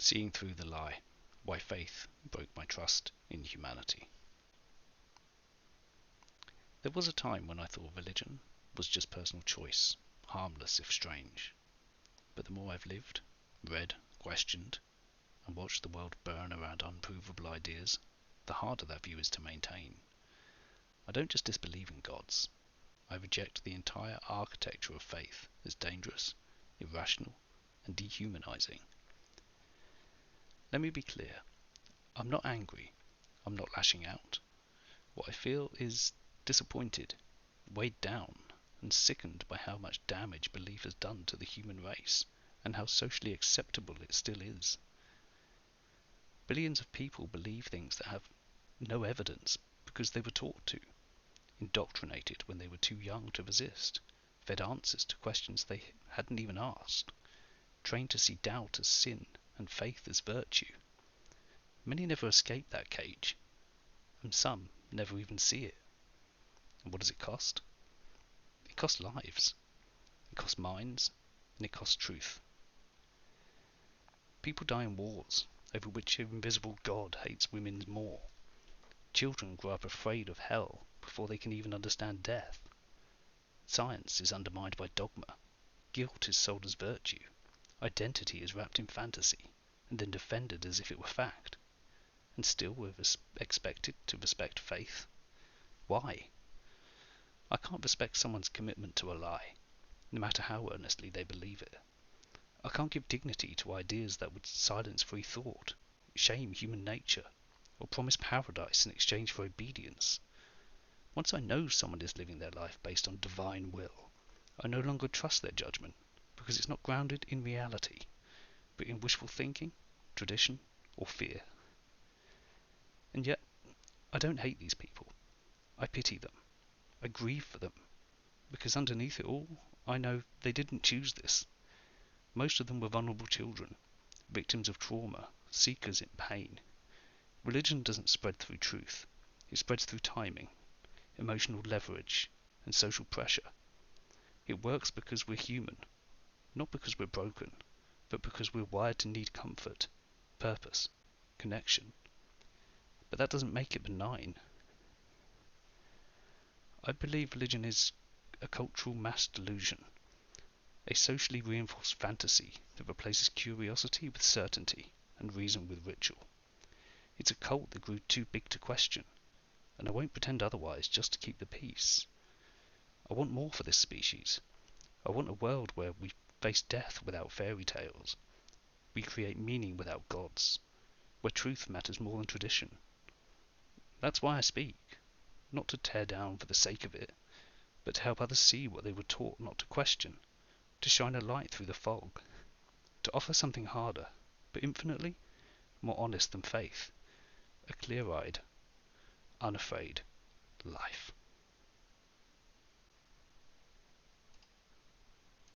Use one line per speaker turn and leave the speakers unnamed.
Seeing through the lie, why faith broke my trust in humanity. There was a time when I thought religion was just personal choice, harmless if strange. But the more I've lived, read, questioned, and watched the world burn around unprovable ideas, the harder that view is to maintain. I don't just disbelieve in gods. I reject the entire architecture of faith as dangerous, irrational, and dehumanizing. Let me be clear. I'm not angry. I'm not lashing out. What I feel is disappointed, weighed down, and sickened by how much damage belief has done to the human race, and how socially acceptable it still is. Billions of people believe things that have no evidence because they were taught to, indoctrinated when they were too young to resist, fed answers to questions they hadn't even asked, trained to see doubt as sin and faith as virtue. Many never escape that cage, and some never even see it. And what does it cost? It costs lives, it costs minds, and it costs truth. People die in wars over which an invisible God hates women more. Children grow up afraid of hell before they can even understand death. Science is undermined by dogma. Guilt is sold as virtue. Identity is wrapped in fantasy, and then defended as if it were fact. And still we're expected to respect faith. Why? I can't respect someone's commitment to a lie, no matter how earnestly they believe it. I can't give dignity to ideas that would silence free thought, shame human nature, or promise paradise in exchange for obedience. Once I know someone is living their life based on divine will, I no longer trust their judgment, because it's not grounded in reality, but in wishful thinking, tradition, or fear. And yet, I don't hate these people. I pity them. I grieve for them, because underneath it all, I know they didn't choose this. Most of them were vulnerable children, victims of trauma, seekers in pain. Religion doesn't spread through truth. It spreads through timing, emotional leverage, and social pressure. It works because we're human, not because we're broken, but because we're wired to need comfort, purpose, connection. But that doesn't make it benign. I believe religion is a cultural mass delusion, a socially reinforced fantasy that replaces curiosity with certainty and reason with ritual. It's a cult that grew too big to question, and I won't pretend otherwise just to keep the peace. I want more for this species. I want a world where we face death without fairy tales. We create meaning without gods, where truth matters more than tradition. That's why I speak, not to tear down for the sake of it, but to help others see what they were taught not to question, to shine a light through the fog, to offer something harder, but infinitely more honest than faith, a clear-eyed, unafraid life.